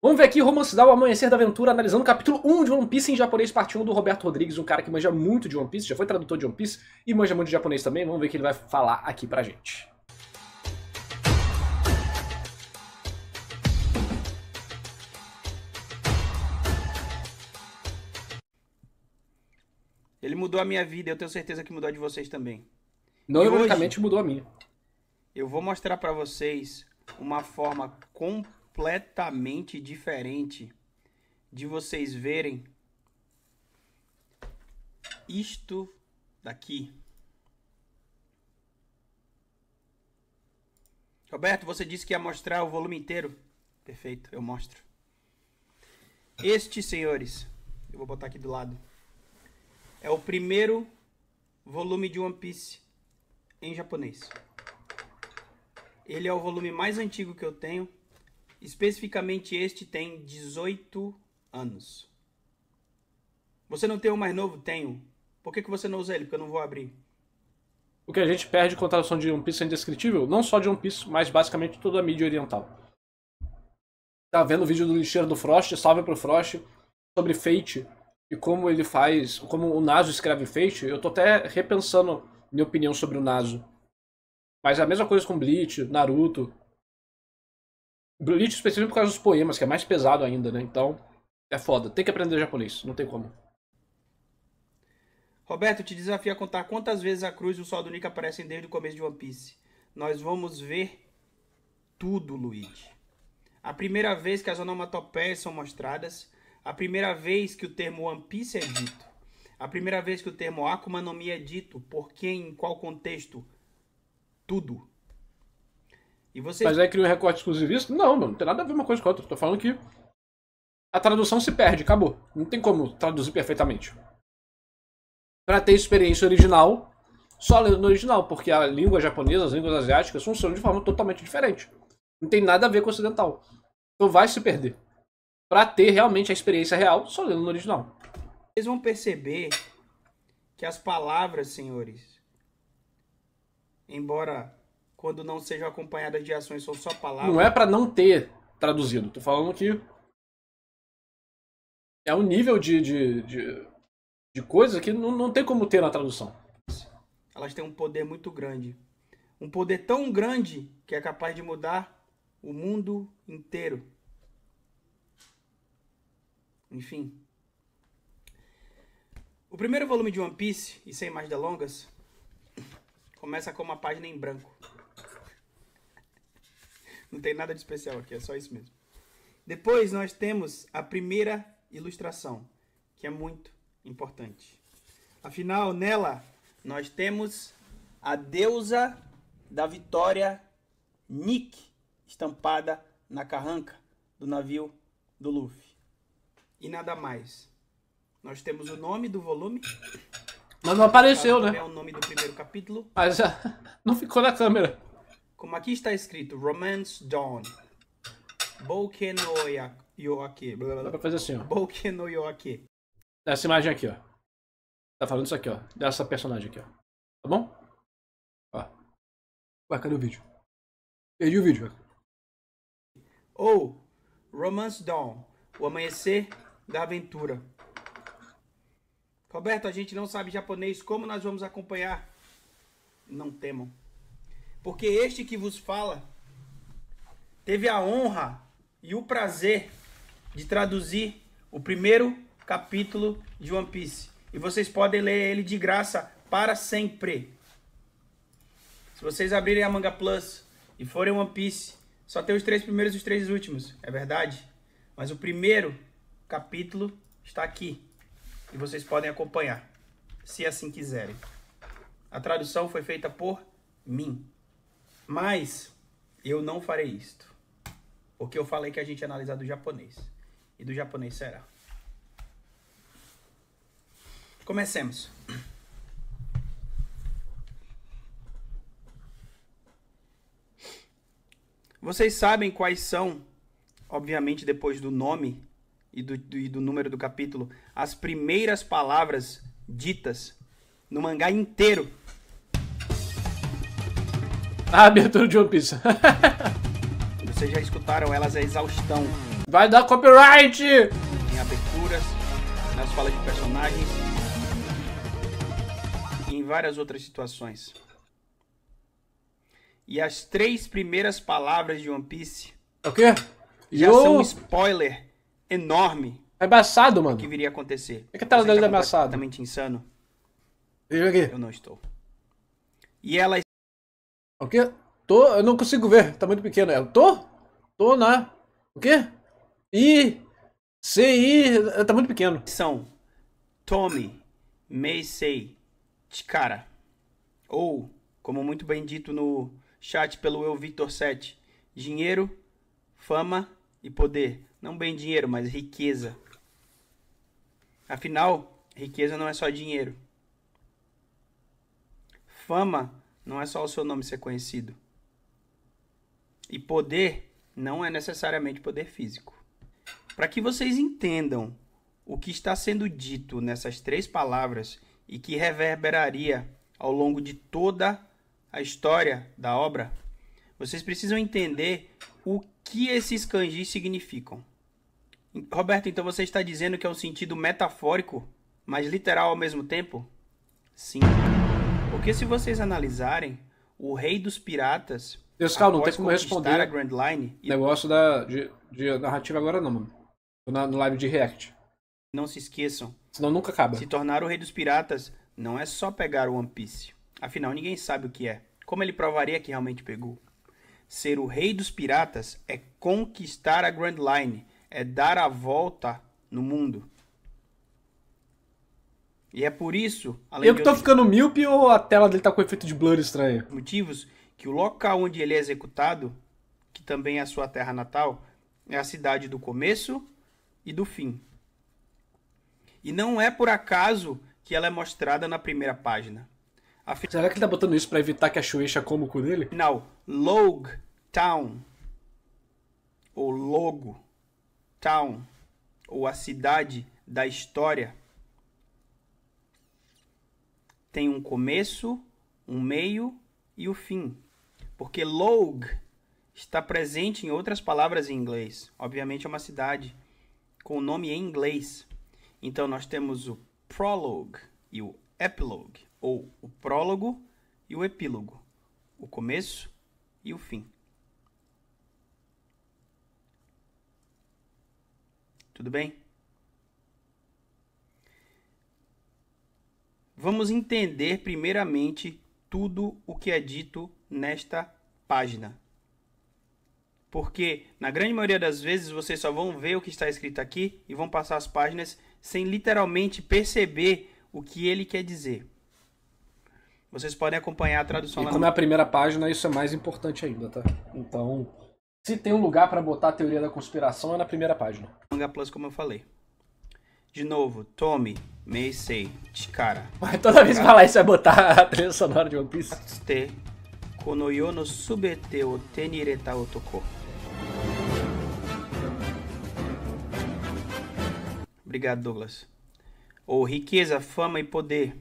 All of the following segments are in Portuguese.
Vamos ver aqui Romance Down, o Amanhecer da Aventura, analisando o capítulo 1 de One Piece em japonês, parte 1 do Roberto Rodrigues, um cara que manja muito de One Piece, já foi tradutor de One Piece e manja muito de japonês também. Vamos ver o que ele vai falar aqui pra gente. Ele mudou a minha vida, eu tenho certeza que mudou a de vocês também. Não, E ironicamente, hoje, mudou a minha. eu vou mostrar pra vocês uma forma completamente diferente de vocês verem isto daqui. Roberto, você disse que ia mostrar o volume inteiro. Perfeito, eu mostro. Este, senhores, eu vou botar aqui do lado, é o primeiro volume de One Piece em japonês. Ele é o volume mais antigo que eu tenho. Especificamente este tem 18 anos. Você não tem o mais novo? Tenho. Por que você não usa ele? Porque eu não vou abrir. O que a gente perde com a tradução de One Piece é indescritível, não só de One Piece, mas basicamente toda a mídia oriental. Tá vendo o vídeo do lixeiro do Frost, salve pro Frost, sobre Fate e como ele faz, como o Naso escreve Fate. Eu tô até repensando minha opinião sobre o Naso. Mas é a mesma coisa com Bleach, Naruto. Bleach especialmente por causa dos poemas, que é mais pesado ainda, né? Então, é foda. Tem que aprender japonês, não tem como. Roberto, te desafio a contar quantas vezes a cruz e o sol do Nika aparecem desde o começo de One Piece. Nós vamos ver tudo, Luigi. A primeira vez que as onomatopeias são mostradas, a primeira vez que o termo One Piece é dito, a primeira vez que o termo Akuma no Mi é dito, por quem, em qual contexto, tudo. E você... Mas aí cria um recorte exclusivista? Não, mano, não tem nada a ver uma coisa com a outra. Tô falando que a tradução se perde, acabou. Não tem como traduzir perfeitamente. Pra ter experiência original, só lendo no original, porque a língua japonesa, as línguas asiáticas funcionam de forma totalmente diferente. Não tem nada a ver com o ocidental. Então vai se perder. Pra ter realmente a experiência real, só lendo no original. Vocês vão perceber que as palavras, senhores, embora quando não sejam acompanhadas de ações são só palavras... Não é pra não ter traduzido. Tô falando que é um nível de coisa que não tem como ter na tradução. Elas têm um poder muito grande. Um poder tão grande que é capaz de mudar o mundo inteiro. Enfim. O primeiro volume de One Piece, e sem mais delongas, começa com uma página em branco. Não tem nada de especial aqui, é só isso mesmo. Depois nós temos a primeira ilustração, que é muito importante. Afinal, nela, nós temos a deusa da vitória, Nick, estampada na carranca do navio do Luffy. E nada mais. Nós temos o nome do volume. Mas não apareceu, né? É o nome do primeiro capítulo. Mas não ficou na câmera. Como aqui está escrito, Romance Dawn. Bouken no Yoake. Dá pra fazer assim, ó. Bouken no Yoake. Essa imagem aqui, ó. Tá falando isso aqui, ó. Dessa personagem aqui, ó. Tá bom? Ó. Ué, cadê o vídeo? Perdi o vídeo. Ou Romance Dawn. O amanhecer da aventura. Roberto, a gente não sabe japonês. Como nós vamos acompanhar? Não temam. Porque este que vos fala teve a honra e o prazer de traduzir o primeiro capítulo de One Piece. E vocês podem ler ele de graça para sempre. Se vocês abrirem a Manga Plus e forem One Piece, só tem os 3 primeiros e os 3 últimos. É verdade. Mas o primeiro capítulo está aqui. E vocês podem acompanhar, se assim quiserem. A tradução foi feita por mim. Mas eu não farei isto. Porque eu falei que a gente ia analisar do japonês. E do japonês será. Comecemos. Vocês sabem quais são, obviamente depois do nome e do número do capítulo, as primeiras palavras ditas no mangá inteiro. A abertura de One Piece. Vocês já escutaram elas a exaustão. Vai dar copyright! Em aberturas, nas falas de personagens e em várias outras situações. E as 3 primeiras palavras de One Piece O quê? já são um spoiler enorme É embaçado, mano. do que viria a acontecer. É que a tela Você dele está é embaçada. completamente insano? Veja aqui. Eu não estou. E ela O quê? Eu não consigo ver, tá muito pequeno. Eu tô na... O quê? Tá muito pequeno. são Tommy, Meisei, Chikara. Ou, como muito bem dito no chat pelo Eu Victor 7, dinheiro, fama e poder. Não bem dinheiro, mas riqueza. Afinal, riqueza não é só dinheiro. Fama não é só o seu nome ser conhecido. E poder não é necessariamente poder físico. Para que vocês entendam o que está sendo dito nessas 3 palavras e que reverberaria ao longo de toda a história da obra, vocês precisam entender o que esses kanjis significam. Roberto, então você está dizendo que é um sentido metafórico, mas literal ao mesmo tempo? Sim. Porque se vocês analisarem, o rei dos piratas, Descal, não tem após como conquistar responder a Grand Line, e negócio de narrativa agora não, mano. Tô no live de React. não se esqueçam, Senão nunca acaba. se tornar o rei dos piratas não é só pegar o One Piece. Afinal, ninguém sabe o que é. Como ele provaria que realmente pegou? Ser o rei dos piratas é conquistar a Grand Line, é dar a volta no mundo. E é por isso, além Eu que tô ficando míope ou a tela dele tá com efeito de blur estranho? motivos, que o local onde ele é executado, que também é a sua terra natal, é a cidade do começo e do fim. E não é por acaso que ela é mostrada na primeira página. Será que ele tá botando isso pra evitar que a Shueisha coma o cu dele? Afinal, Log Town, ou Logo Town, ou a cidade da história, tem um começo, um meio e o fim. Porque Log está presente em outras palavras em inglês. Obviamente é uma cidade com o nome em inglês. Então nós temos o prologue e o epilogue, ou o prólogo e o epílogo, o começo e o fim. Tudo bem? Vamos entender primeiramente tudo o que é dito nesta página. Porque, na grande maioria das vezes, vocês só vão ver o que está escrito aqui e vão passar as páginas sem literalmente perceber o que ele quer dizer. Vocês podem acompanhar a tradução E lá como é a primeira página, isso é mais importante ainda, tá? Então, se tem um lugar pra botar a teoria da conspiração, é na primeira página. no Manga Plus, como eu falei. De novo, Tommy, Meisei, Chikara. Mas toda vez que falar isso, vai botar a trilha sonora de One Piece. Te, Konoyo no Subete o Tenireta Otoko. Obrigado, Douglas. Ou riqueza, fama e poder.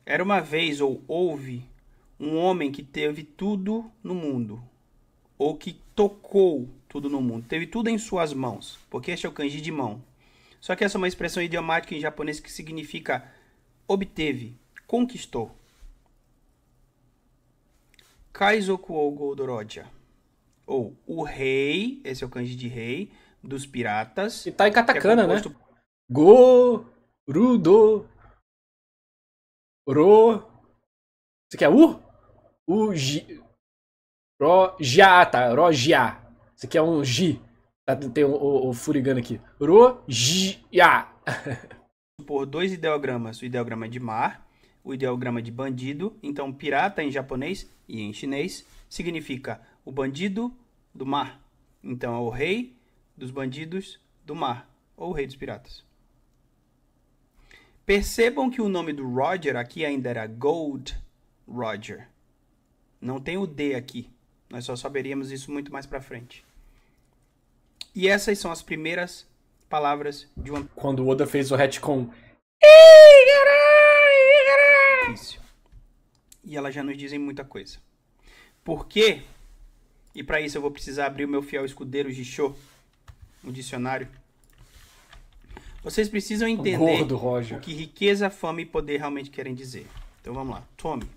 Era uma vez, ou houve, um homem que teve tudo no mundo. Ou que tocou tudo no mundo. Teve tudo em suas mãos. Porque este é o kanji de mão. Só que essa é uma expressão idiomática em japonês que significa obteve, conquistou. Kaizoku ou Godoroja. Ou o rei, esse é o kanji de rei, dos piratas. E tá em katakana, que é composto né? Go, Rudo, Ro. Isso aqui é U? Uji. Rojá, tá? Rojá. Isso aqui é um Ji. Tá, tem o furigano aqui. Rojá. por 2 ideogramas. O ideograma de mar, o ideograma de bandido. Então, pirata em japonês e em chinês significa o bandido do mar. Então, é o rei dos bandidos do mar, ou o rei dos piratas. Percebam que o nome do Roger aqui ainda era Gold Roger. Não tem o D aqui. Nós só saberíamos isso muito mais pra frente. E essas são as primeiras palavras de One Quando o Oda fez o retcon. Piece. E elas já nos dizem muita coisa. Por quê? E para isso eu vou precisar abrir o meu fiel escudeiro Jisho. um dicionário, vocês precisam O entender gordo, Roger. o que riqueza, fama e poder realmente querem dizer. Então vamos lá. Tome.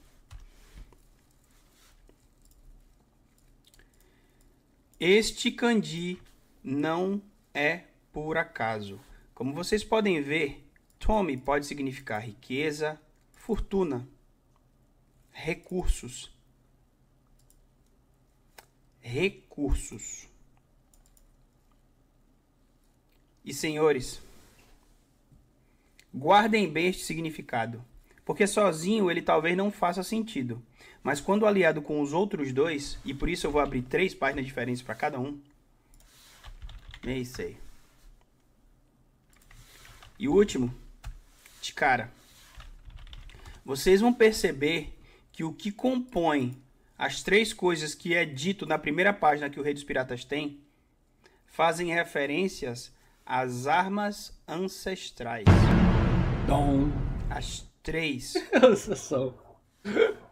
Este kanji não é por acaso. Como vocês podem ver, tome pode significar riqueza, fortuna, recursos. Recursos. E senhores, guardem bem este significado, porque sozinho ele talvez não faça sentido, mas quando aliado com os outros dois, e por isso eu vou abrir 3 páginas diferentes para cada um, sei. E o último, de cara, vocês vão perceber que o que compõe as 3 coisas que é dito na primeira página que o Rei dos Piratas tem, fazem referências às armas ancestrais. Dom. As 3.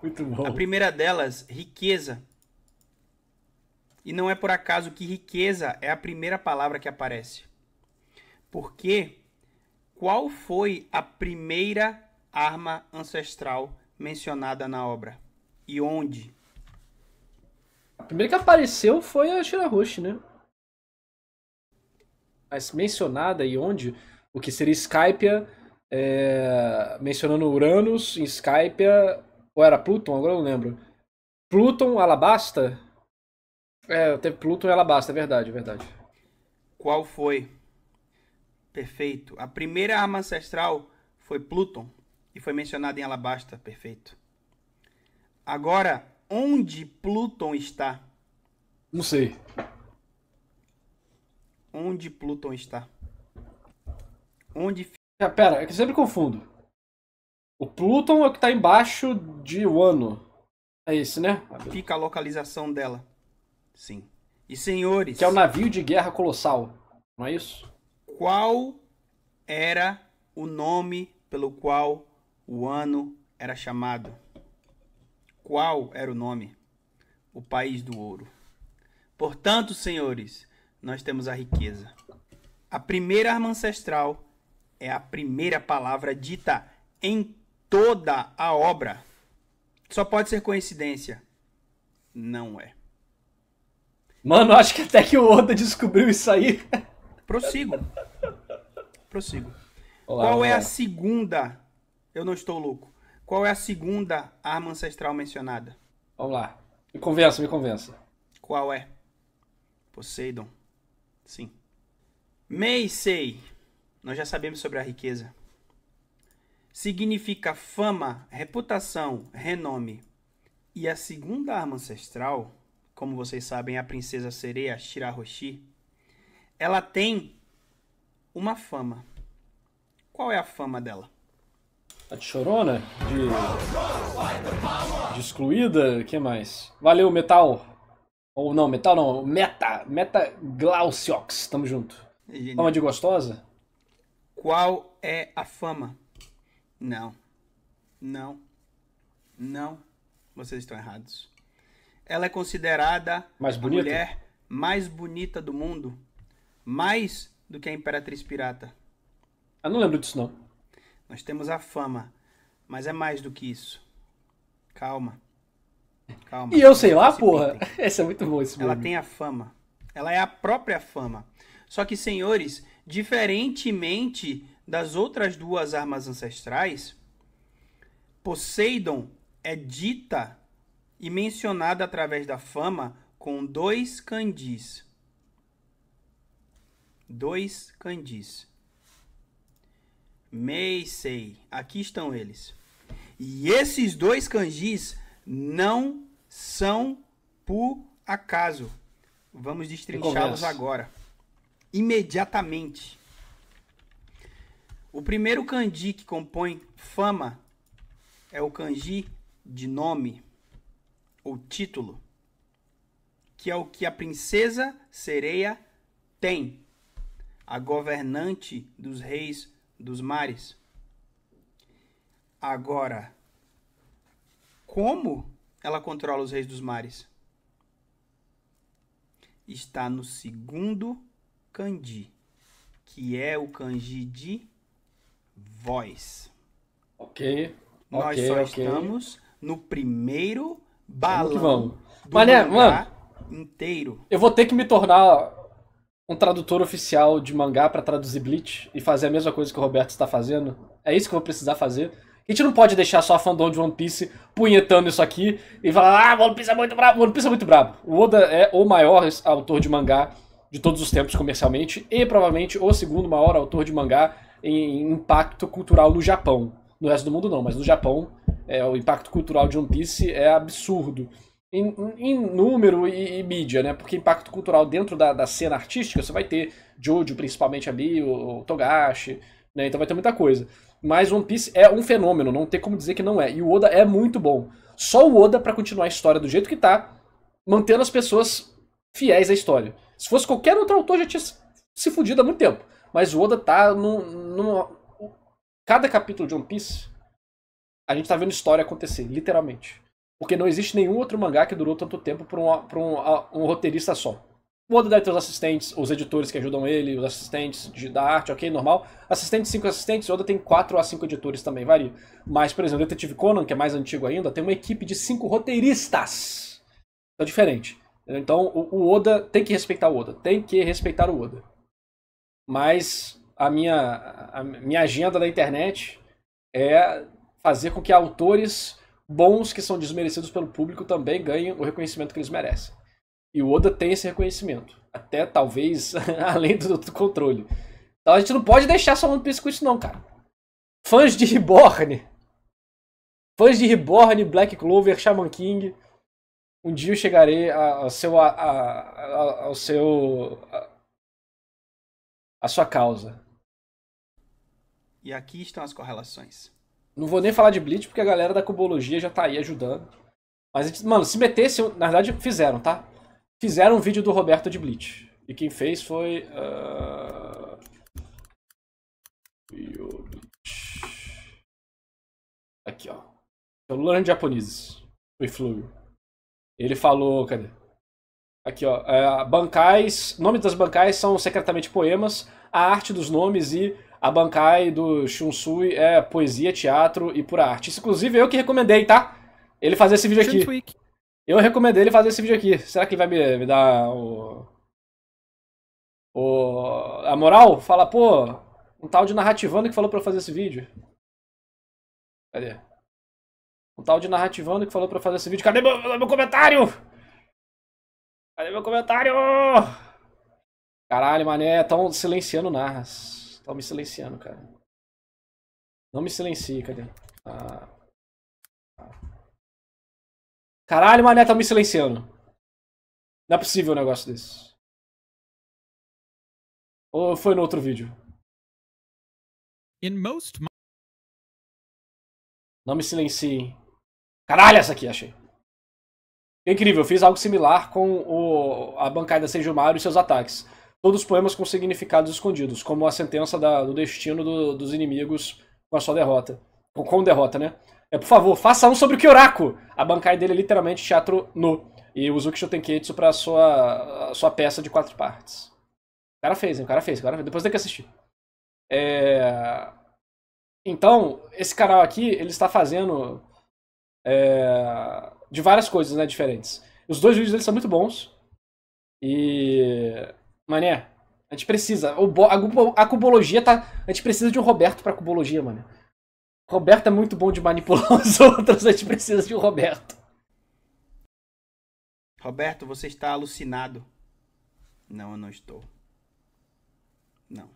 Muito bom. A primeira delas, riqueza. E não é por acaso que riqueza é a primeira palavra que aparece. Porque qual foi a primeira arma ancestral mencionada na obra? E onde? A primeira que apareceu foi a Shirahoshi, né? Mas mencionada e onde? O que seria Skypia, mencionando Uranus, em Skypia, ou era Pluton? Agora eu não lembro. Pluton, Alabasta? Teve Pluton e Alabasta, é verdade, é verdade. Qual foi? Perfeito. A primeira arma ancestral foi Pluton e foi mencionada em Alabasta, perfeito. Agora, onde Pluton está? Não sei. Onde Pluton está? Onde Pera, é que eu sempre confundo. O Pluton é o que tá embaixo de Wano. É esse, né? fica a localização dela? Sim. E senhores, Que é o navio de guerra colossal. Não é isso? qual era o nome pelo qual o ano era chamado? Qual era o nome? O país do ouro. Portanto, senhores, nós temos a riqueza. A primeira arma ancestral é a primeira palavra dita em toda a obra. Só pode ser coincidência. Não é. Mano, acho que até que o Oda descobriu isso aí. Prossigo. Olá, Qual é olá. a segunda? Eu não estou louco. Qual é a segunda arma ancestral mencionada? Vamos lá. Me convença, me convença. Qual é? Poseidon. Sim. Meisei. Nós já sabemos sobre a riqueza. Significa fama, reputação, renome. E a segunda arma ancestral, como vocês sabem, é a princesa sereia Shirahoshi. Ela tem uma fama. Qual é a fama dela? A de chorona? De excluída? O que mais? Valeu, Metal. Ou não, Metal não. Meta Glauciox. Tamo junto. Genial. Fama de gostosa? Qual é a fama? Não. Vocês estão errados. Ela é considerada Mais a bonita? mulher mais bonita do mundo. Mais do que a Imperatriz Pirata. Eu não lembro disso, não. Nós temos a fama, mas é mais do que isso. Calma. E eu sei lá, Se porra. pintem. Esse é muito bom, esse Ela meme. tem a fama. Ela é a própria fama. Só que, senhores, diferentemente das outras 2 armas ancestrais, Poseidon é dita e mencionada através da fama com 2 kanjis. 2 kanjis. Meisei. Aqui estão eles. E esses 2 kanjis não são por acaso. Vamos destrinchá-los agora. Imediatamente. O primeiro kanji que compõe fama é o kanji de nome ou título, que é o que a princesa sereia tem, a governante dos reis dos mares. Agora, como ela controla os reis dos mares? Está no segundo kanji, que é o kanji de voz. Ok. Nós só estamos no primeiro balão Vamos. do Mané, mangá inteiro. Eu vou ter que me tornar um tradutor oficial de mangá pra traduzir Bleach e fazer a mesma coisa que o Roberto está fazendo. É isso que eu vou precisar fazer. A gente não pode deixar só a fandom de One Piece punhetando isso aqui e falar, One Piece é muito brabo. One Piece é muito brabo. O Oda é o maior autor de mangá de todos os tempos comercialmente e provavelmente o segundo maior autor de mangá em impacto cultural no Japão. No resto do mundo não, mas no Japão o impacto cultural de One Piece é absurdo. Em número e mídia, né? Porque impacto cultural dentro da cena artística, você vai ter Jojo, principalmente ali, o Togashi, né? Então vai ter muita coisa. Mas One Piece é um fenômeno, não tem como dizer que não é. E o Oda é muito bom. Só o Oda pra continuar a história do jeito que tá, mantendo as pessoas fiéis à história. Se fosse qualquer outro autor, já tinha se fudido há muito tempo. Mas o Oda tá cada capítulo de One Piece, a gente tá vendo história acontecer, literalmente. Porque não existe nenhum outro mangá que durou tanto tempo pra um roteirista só. O Oda deve ter os assistentes, os editores que ajudam ele, os assistentes da arte, ok, normal. Assistentes, 5 assistentes, o Oda tem 4 a 5 editores também, varia. Mas, por exemplo, o Detetive Conan, que é mais antigo ainda, tem uma equipe de 5 roteiristas. É diferente. Então, o Oda tem que respeitar o Oda. Tem que respeitar o Oda. Mas a minha agenda da internet é fazer com que autores bons que são desmerecidos pelo público também ganhem o reconhecimento que eles merecem. E o Oda tem esse reconhecimento. Até, talvez, além do controle. Então a gente não pode deixar só One Piece com isso não, cara. Fãs de Reborn, Black Clover, Shaman King, um dia eu chegarei à sua causa. E aqui estão as correlações. Não vou nem falar de Bleach, porque a galera da Cubologia já tá aí ajudando. Mas, mano, se metesse... Na verdade, fizeram, tá? Fizeram um vídeo do Roberto de Bleach. E quem fez foi... Aqui, ó. Learn Japanese. With Fluio. Ele falou... Cadê? Aqui, ó. Bancais... Nomes das bancais são secretamente poemas. A arte dos nomes e... A Bankai do Shunsui é poesia, teatro e pura arte. Isso, inclusive, eu que recomendei, tá? Ele fazer esse vídeo aqui. Eu recomendei ele fazer esse vídeo aqui. Será que ele vai me dar a moral? Fala, pô, um tal de Narrativando que falou pra eu fazer esse vídeo. Cadê? Um tal de Narrativando que falou pra eu fazer esse vídeo. Cadê meu comentário? Cadê meu comentário? Caralho, mané, tão silenciando Narras. Estão me silenciando, cara. Não me silencie, cadê? Caralho, mané, tá me silenciando. Não é possível um negócio desse. Ou foi no outro vídeo? Não me silencie. Caralho, essa aqui, achei. Incrível, eu fiz algo similar com a bancada Seijumaru e seus ataques. Todos os poemas com significados escondidos, como a sentença do destino dos inimigos com a sua derrota. Com derrota, né? Por favor, faça um sobre o Kyoraku! A Bankai dele é literalmente teatro nu. E o Uzuki Shotenketsu pra sua peça de 4 partes. O cara fez, hein? O cara fez. Depois tem que assistir. Então, esse canal aqui, ele está fazendo de várias coisas, né, diferentes. Os 2 vídeos deles são muito bons. E... Mané, a gente precisa. A cubologia tá... A gente precisa de um Roberto pra cubologia, mané. O Roberto é muito bom de manipular os outros, a gente precisa de um Roberto. Roberto, você está alucinado. Não, eu não estou. Não.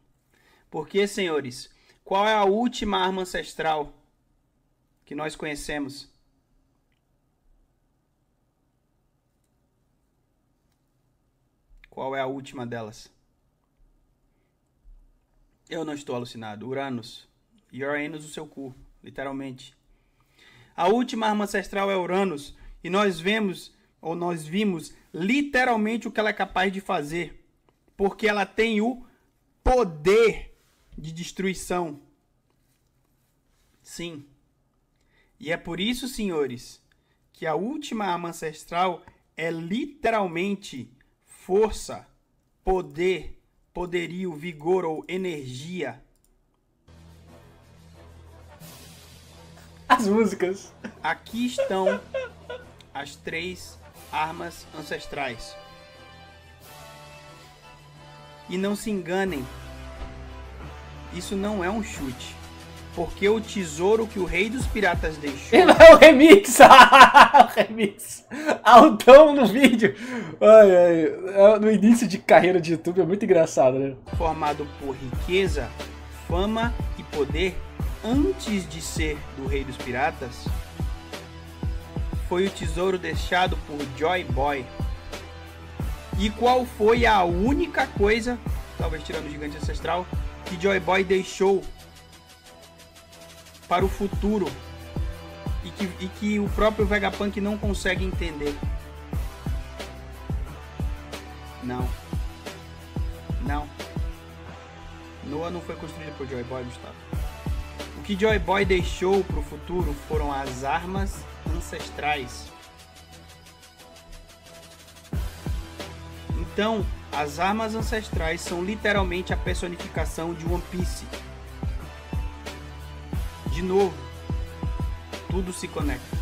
Porque, senhores, qual é a última arma ancestral que nós conhecemos? Qual é a última delas? Eu não estou alucinado. Uranus. E Uranus o seu cu, literalmente. A última arma ancestral é Uranus. E nós vimos literalmente o que ela é capaz de fazer. Porque ela tem o poder de destruição. Sim. E é por isso, senhores, que a última arma ancestral é literalmente força, poder, poderio, vigor ou energia. As músicas. Aqui estão as 3 armas ancestrais. E não se enganem, isso não é um chute. Porque o tesouro que o rei dos piratas deixou... É o remix! O remix! Altão no vídeo! No início de carreira de YouTube é muito engraçado, né? Formado por riqueza, fama e poder, antes de ser do rei dos piratas, foi o tesouro deixado por Joy Boy. E qual foi a única coisa, talvez tirando o gigante ancestral, que Joy Boy deixou para o futuro e que o próprio Vegapunk não consegue entender? Não. Noah não foi construído por Joy Boy, Gustavo. O que Joy Boy deixou para o futuro foram as armas ancestrais. Então, as armas ancestrais são literalmente a personificação de One Piece. De novo, tudo se conecta.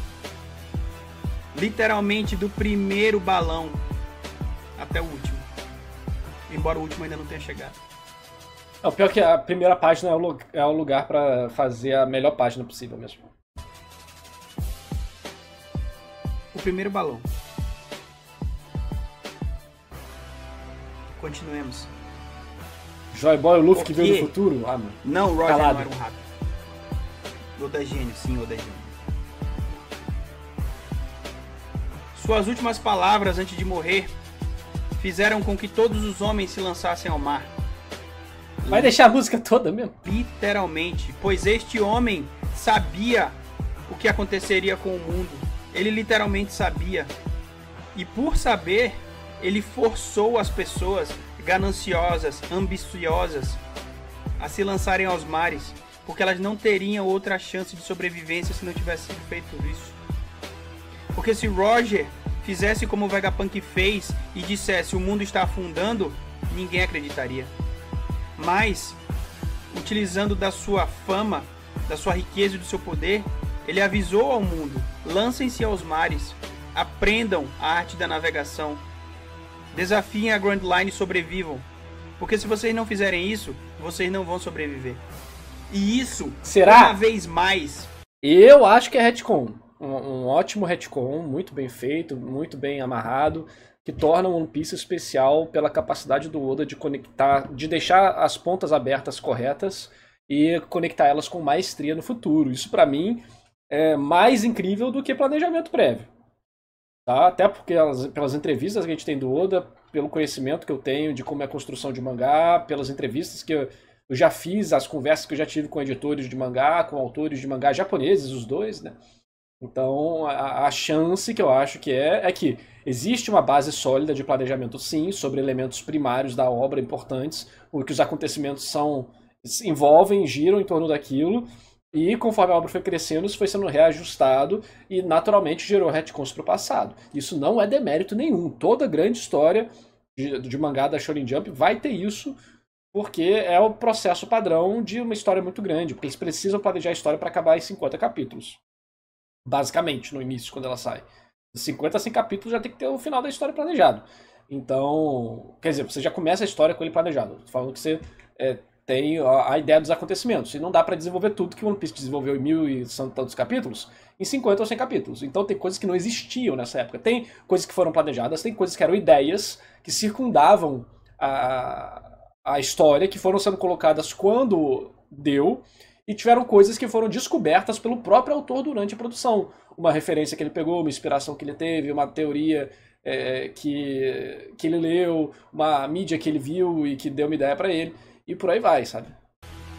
Literalmente do primeiro balão até o último. Embora o último ainda não tenha chegado. O pior é que a primeira página é o lugar pra fazer a melhor página possível mesmo. O primeiro balão. Continuemos. Joy Boy, o Luffy que veio do futuro? Ah, mano. Não, Roger Calado. não era um rato. Oda gênio, sim, Oda gênio. Suas últimas palavras antes de morrer fizeram com que todos os homens se lançassem ao mar. Vai deixar a música toda mesmo? Literalmente, pois este homem sabia o que aconteceria com o mundo. Ele literalmente sabia. E por saber, ele forçou as pessoas gananciosas, ambiciosas, a se lançarem aos mares, porque elas não teriam outra chance de sobrevivência se não tivesse sido feito isso. Porque se Roger fizesse como o Vegapunk fez e dissesse o mundo está afundando, ninguém acreditaria. Mas, utilizando da sua fama, da sua riqueza e do seu poder, ele avisou ao mundo: lancem-se aos mares, aprendam a arte da navegação, desafiem a Grand Line e sobrevivam. Porque se vocês não fizerem isso, vocês não vão sobreviver. E isso, será? Uma vez mais... Eu acho que é retcon. Um ótimo retcon, muito bem feito, muito bem amarrado, que torna o One Piece especial pela capacidade do Oda de conectar, de deixar as pontas abertas corretas e conectar elas com maestria no futuro. Isso pra mim é mais incrível do que planejamento prévio. Tá? Até porque pelas entrevistas que a gente tem do Oda, pelo conhecimento que eu tenho de como é a construção de mangá, pelas entrevistas que eu já fiz, as conversas que eu já tive com editores de mangá, com autores de mangá japoneses, os dois, né? Então, a chance que eu acho que é que existe uma base sólida de planejamento, sim, sobre elementos primários da obra importantes, o que os acontecimentos envolvem, giram em torno daquilo, e conforme a obra foi crescendo, isso foi sendo reajustado e naturalmente gerou retcons para o passado. Isso não é demérito nenhum. Toda grande história de mangá da Shonen Jump vai ter isso, porque é o processo padrão de uma história muito grande, porque eles precisam planejar a história para acabar em 50 capítulos. Basicamente, no início, quando ela sai. De 50 a 100 capítulos já tem que ter o final da história planejado. Então, quer dizer, você já começa a história com ele planejado. Tô falando que você tem a ideia dos acontecimentos. E não dá pra desenvolver tudo que o One Piece desenvolveu em 1000 e tantos capítulos em 50 ou 100 capítulos. Então tem coisas que não existiam nessa época. Tem coisas que foram planejadas, tem coisas que eram ideias que circundavam a história, que foram sendo colocadas quando deu, e tiveram coisas que foram descobertas pelo próprio autor durante a produção. Uma referência que ele pegou, uma inspiração que ele teve, uma teoria que ele leu, uma mídia que ele viu e que deu uma ideia pra ele, e por aí vai, sabe?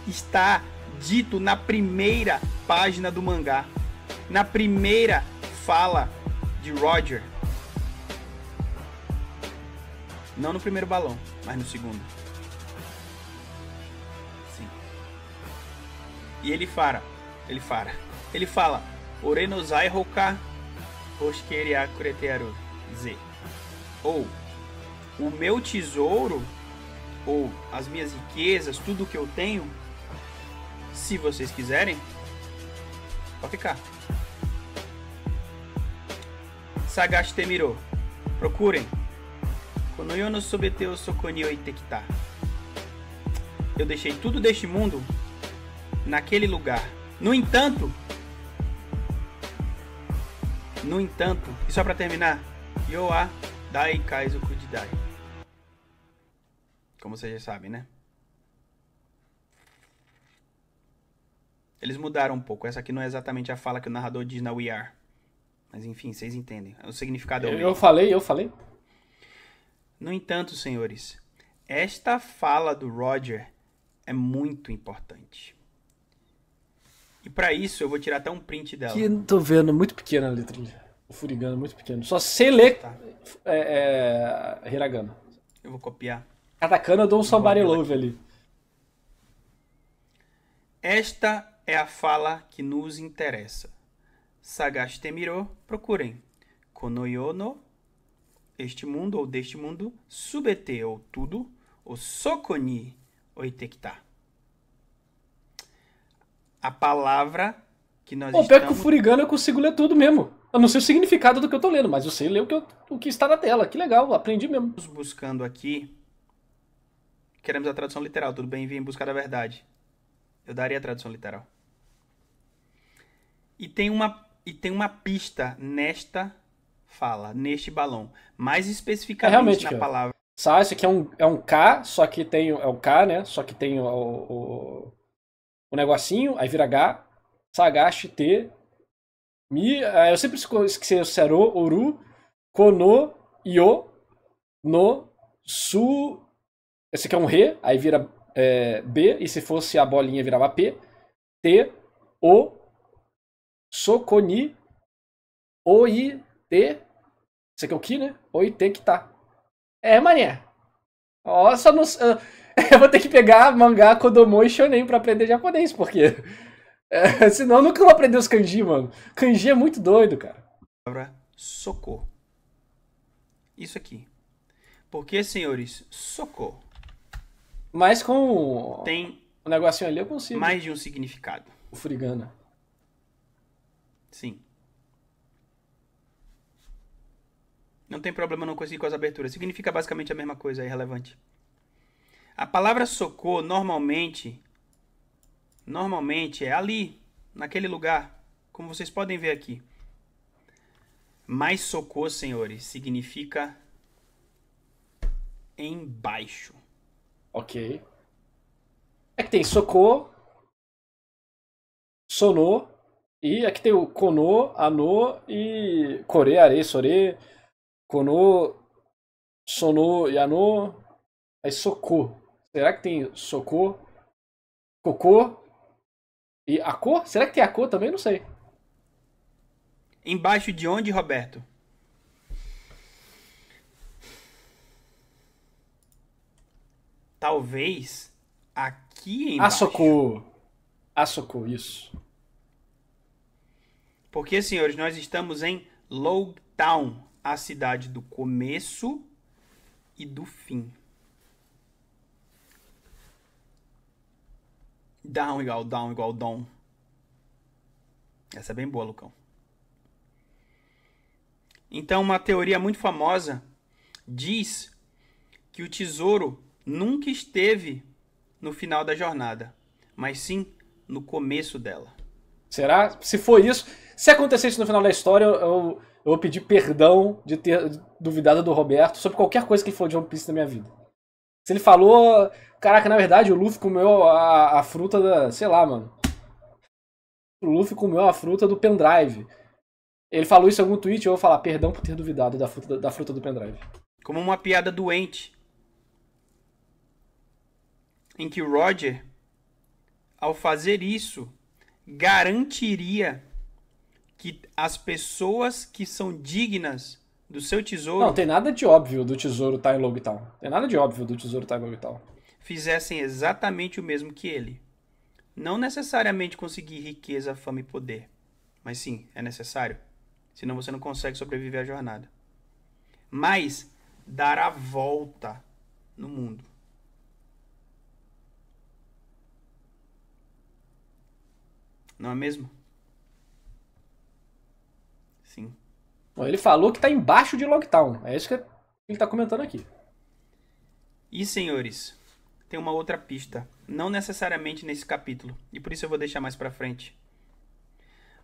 Está dito na primeira página do mangá, na primeira fala de Roger. Não no primeiro balão, mas no segundo. E ele fala, Ore no zai hoka hoshikeri akurete yaru ze. Ou, o meu tesouro ou as minhas riquezas, tudo que eu tenho, se vocês quiserem, pode ficar. Sagashi Temiro, procurem. Konoyo no Sobete o Sokoni o Itekita. Eu deixei tudo deste mundo naquele lugar. No entanto, e só pra terminar, Yoa Dai Kaizoku Jidai. Como vocês já sabem, né? Eles mudaram um pouco. Essa aqui não é exatamente a fala que o narrador diz na We Are. Mas enfim, vocês entendem. O significado é o mesmo. Eu falei. No entanto, senhores, esta fala do Roger é muito importante. E pra isso eu vou tirar até um print dela. Que tô vendo, muito pequena a letra ali. O furigana, muito pequeno. Só sei ler Tá. hiragana. Eu vou copiar. Katakana eu dou um somebody love ali. Esta é a fala que nos interessa. Sagashi Temiro, procurem. Konoyo no, este mundo ou deste mundo, subete ou tudo, o sokoni oitekita. A palavra que nós Pô, pior que o estamos... furigana eu consigo ler tudo mesmo. Eu não sei o significado do que eu tô lendo, mas eu sei ler o que está na tela. Que legal, aprendi mesmo. buscando aqui, queremos a tradução literal, tudo bem? Vim em busca da verdade. Eu daria a tradução literal. E tem uma pista nesta fala, neste balão. Mais especificamente realmente, na cara. palavra. Sabe, esse aqui é um K, só que tem. É o K, né? Só que tem o negocinho, aí vira H, Sagashi, T, Mi. Eu sempre esqueci o Sero, Oru, Kono, Io, No, Su. Esse aqui é um Re, aí vira B, e se fosse a bolinha virava P, T, O, Sokoni, Oi, T. Esse aqui é o Ki, né? Oi, T que tá. Mané. Nossa, não... eu vou ter que pegar mangá, Kodomo e Shonen pra aprender japonês, porque... senão eu nunca vou aprender os kanji, mano. Kanji é muito doido, cara. Palavra socorro. Isso aqui. Porque, senhores, socorro Mas com tem o negocinho ali eu consigo. mais de um significado. O furigana. Sim. Não tem problema não conseguir com as aberturas. Significa basicamente a mesma coisa, é irrelevante. A palavra socorro normalmente é ali, naquele lugar, como vocês podem ver aqui. Mas socorro, senhores, significa embaixo. Ok. É que tem Soko, Sono, e aqui tem o Kono, Ano e Kore, Are, Sore, Kono, Sono e Ano. Aí Soko. Será que tem Soko, Cocô e Ako? Será que tem Ako também? Não sei. Embaixo de onde, Roberto? Talvez aqui embaixo. Asoko, isso. Porque, senhores, nós estamos em Logtown, a cidade do começo e do fim. Down igual down. Essa é bem boa, Lucão. Então, uma teoria muito famosa diz que o tesouro nunca esteve no final da jornada, mas sim no começo dela. Será? Se for isso, se acontecer isso no final da história, eu vou pedir perdão de ter duvidado do Roberto sobre qualquer coisa que ele falou de One Piece na minha vida. Se ele falou, caraca, na verdade o Luffy comeu a fruta da, sei lá, mano. O Luffy comeu a fruta do pendrive. Ele falou isso em algum tweet, eu vou falar perdão por ter duvidado da fruta do pendrive. Como uma piada doente, em que o Roger, ao fazer isso, garantiria que as pessoas que são dignas do seu tesouro... Não, tem nada de óbvio do tesouro tá em Logtown. Tem nada de óbvio do tesouro tá em Logtown. Fizessem exatamente o mesmo que ele. Não necessariamente conseguir riqueza, fama e poder. Mas sim, é necessário. Senão você não consegue sobreviver à jornada. Mas dar a volta no mundo. não é mesmo? Sim. Bom, ele falou que tá embaixo de Logtown. É isso que ele tá comentando aqui. E, senhores, tem uma outra pista. Não necessariamente nesse capítulo. E por isso eu vou deixar mais pra frente.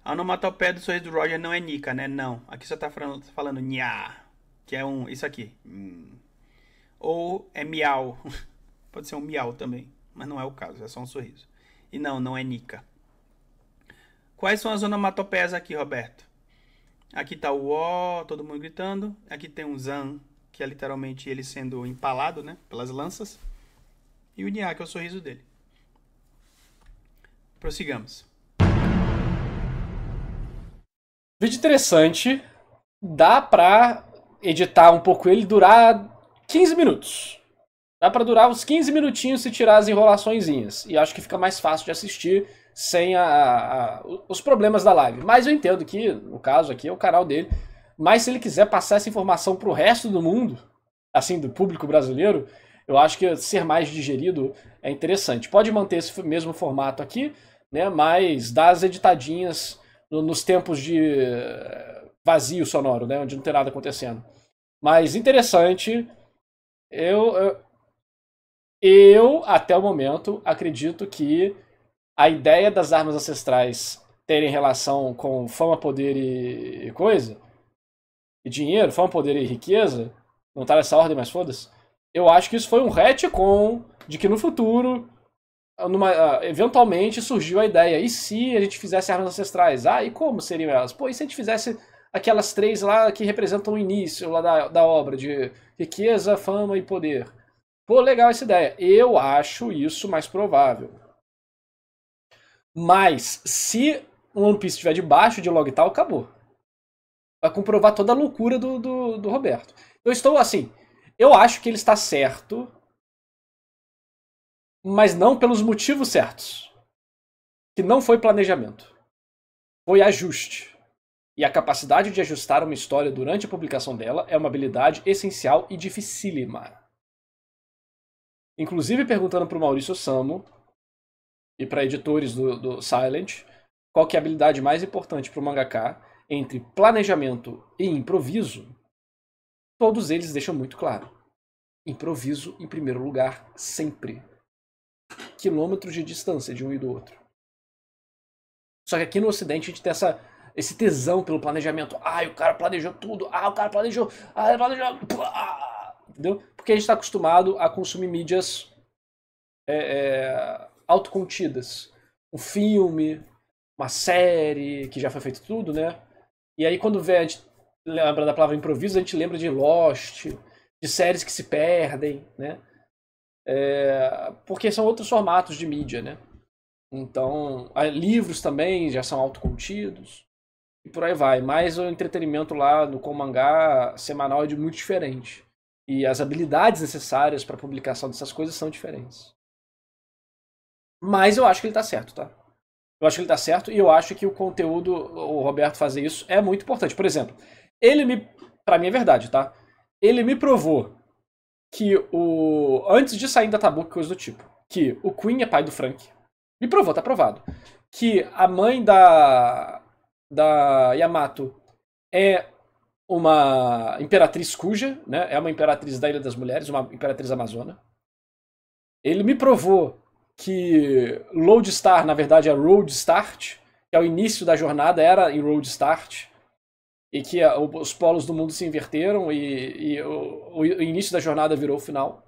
A onomatopeia do sorriso do Roger não é Nika, né? Não. Aqui só tá falando nha. Que é isso aqui. Ou é miau. Pode ser um miau também. Mas não é o caso. É só um sorriso. E não é Nika. Quais são as onomatopeias aqui, Roberto? Aqui tá o ó, todo mundo gritando. Aqui tem um zan, que é literalmente ele sendo empalado, né? Pelas lanças. E o nha, que é o sorriso dele. Prossigamos. Vídeo interessante. Dá pra editar um pouco ele e durar 15 minutos. Dá pra durar uns 15 minutinhos se tirar as enrolaçõezinhas. E acho que fica mais fácil de assistir sem os problemas da live. Mas eu entendo que, no caso aqui, é o canal dele. Mas se ele quiser passar essa informação pro resto do mundo, assim, do público brasileiro, eu acho que ser mais digerido é interessante. Pode manter esse mesmo formato aqui, né? Mas dar as editadinhas nos tempos de vazio sonoro, né? Onde não tem nada acontecendo. Mas interessante. Eu, até o momento, acredito que a ideia das armas ancestrais terem relação com fama, poder e coisa, e dinheiro, fama, poder e riqueza, não tá nessa ordem, mas foda-se, eu acho que isso foi um retcon de que no futuro, eventualmente, surgiu a ideia, e se a gente fizesse armas ancestrais? Ah, e como seriam elas? Pô, e se a gente fizesse aquelas 3 lá que representam o início lá da obra, de riqueza, fama e poder? Pô, legal essa ideia. Eu acho isso mais provável. Mas, se o One Piece estiver debaixo de Logtown, acabou. Vai comprovar toda a loucura do Roberto. Eu estou assim, eu acho que ele está certo, mas não pelos motivos certos. Que não foi planejamento. Foi ajuste. E a capacidade de ajustar uma história durante a publicação dela é uma habilidade essencial e dificílima. Inclusive perguntando para o Maurício Samo e para editores do Silent qual que é a habilidade mais importante para o mangaka entre planejamento e improviso, todos eles deixam muito claro. Improviso em primeiro lugar, sempre. Quilômetros de distância de um e do outro. Só que aqui no Ocidente a gente tem esse tesão pelo planejamento. O cara planejou tudo. O cara planejou. Ele planejou. Entendeu? Porque a gente está acostumado a consumir mídias autocontidas. Um filme, uma série, que já foi feito tudo, né? E aí quando a gente lembra da palavra improviso, a gente lembra de Lost, de séries que se perdem, né? Porque são outros formatos de mídia, né? Então, livros também já são autocontidos. E por aí vai. Mas o entretenimento lá com o mangá semanal é muito diferente. E as habilidades necessárias para a publicação dessas coisas são diferentes. Mas eu acho que ele tá certo, tá? Eu acho que ele tá certo e eu acho que o conteúdo, o Roberto fazer isso, é muito importante. Por exemplo, pra mim é verdade, tá? Ele me provou que antes de sair em Databook, coisa do tipo, que o Queen é pai do Frank. Me provou, tá provado. Que a mãe da Yamato é uma imperatriz cuja, né? É uma imperatriz da Ilha das Mulheres, uma imperatriz amazona. Ele me provou que Lodestar, na verdade, é Road Start, que é o início da jornada, era em Road Start, e que os polos do mundo se inverteram e o início da jornada virou o final.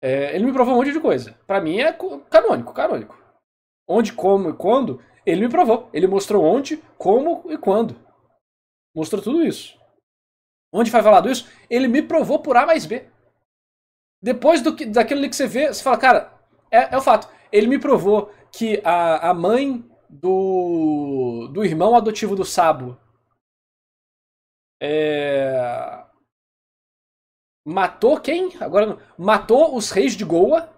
Ele me provou um monte de coisa. Pra mim é canônico. Onde, como e quando, ele me provou. Ele mostrou onde, como e quando. Mostrou tudo isso. Onde foi falado isso? Ele me provou por A mais B. Depois daquilo que você vê, você fala, cara, é o fato. Ele me provou que a mãe do irmão adotivo do Sabo matou quem? Agora não. Matou os reis de Goa.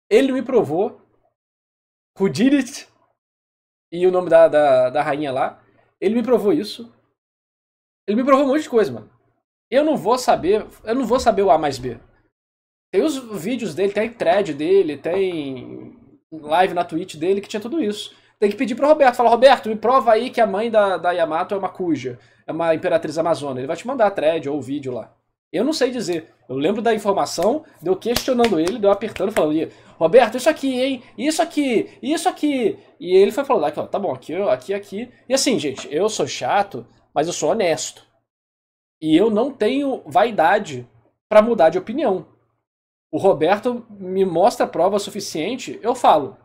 Ele me provou. Who did it? E o nome da rainha lá. Ele me provou isso. Ele me provou um monte de coisa, mano. Eu não vou saber o A mais B. Tem os vídeos dele, tem a thread dele, tem live na Twitch dele que tinha tudo isso. Tem que pedir pro Roberto, fala, Roberto, me prova aí que a mãe da Yamato é uma Kuja, é uma imperatriz amazona. Ele vai te mandar a thread ou o vídeo lá. Eu não sei dizer. Eu lembro da informação, deu questionando ele, deu apertando, falando, Roberto, isso aqui, hein? Isso aqui, isso aqui. E ele foi falando, aqui, ó, tá bom, aqui, aqui. E assim, gente, eu sou chato, mas eu sou honesto. E eu não tenho vaidade pra mudar de opinião. O Roberto me mostra prova suficiente, eu falo,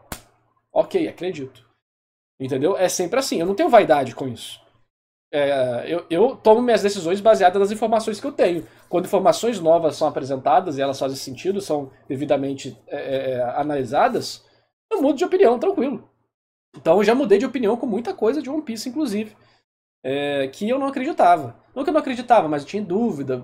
ok, acredito. Entendeu? É sempre assim, eu não tenho vaidade com isso. Eu tomo minhas decisões baseadas nas informações que eu tenho. Quando informações novas são apresentadas e elas fazem sentido, são devidamente analisadas, eu mudo de opinião, tranquilo. Então eu já mudei de opinião com muita coisa de One Piece, inclusive. Que eu não acreditava. Não que eu não acreditava, mas eu tinha dúvida,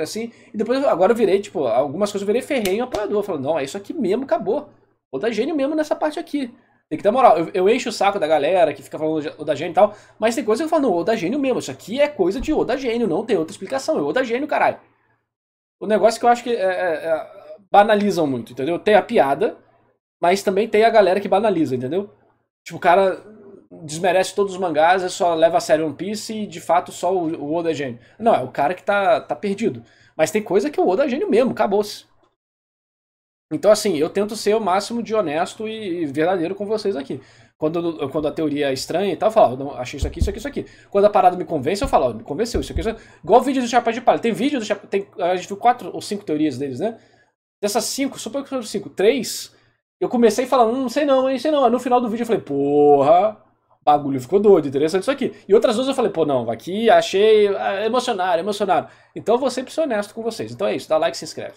assim. E depois, agora eu virei, tipo, algumas coisas eu virei ferrenho apoiador. Falando, não, é isso aqui mesmo, acabou. Vou dar gênio mesmo nessa parte aqui. Tem que dar moral. Eu encho o saco da galera que fica falando Oda Gênio e tal, mas tem coisa que eu falo, não, Oda Gênio mesmo. Isso aqui é coisa de Oda Gênio, não tem outra explicação. É Oda Gênio, caralho. O negócio que eu acho que banalizam muito, entendeu? Tem a piada, mas também tem a galera que banaliza, entendeu? Tipo, o cara desmerece todos os mangás, só leva a sério One Piece e de fato só o Oda é gênio. Não, é o cara que tá perdido. Mas tem coisa que o Oda é gênio mesmo, acabou-se. Então assim, eu tento ser o máximo de honesto e verdadeiro com vocês aqui. Quando a teoria é estranha e tal, eu falo, não, achei isso aqui, isso aqui, isso aqui. Quando a parada me convence, eu falo, me convenceu, isso aqui, isso aqui. Igual o vídeo do Chapéu de Palha. Tem vídeo do Chapéu, a gente viu 4 ou 5 teorias deles, né? Dessas 5, super 5, 3, eu comecei falando, não sei não, hein, sei não. Aí no final do vídeo eu falei, porra, o bagulho ficou doido, interessante isso aqui. E outras vezes eu falei, pô, não, aqui achei emocionário. Então eu vou sempre ser honesto com vocês. Então é isso, dá like e se inscreve.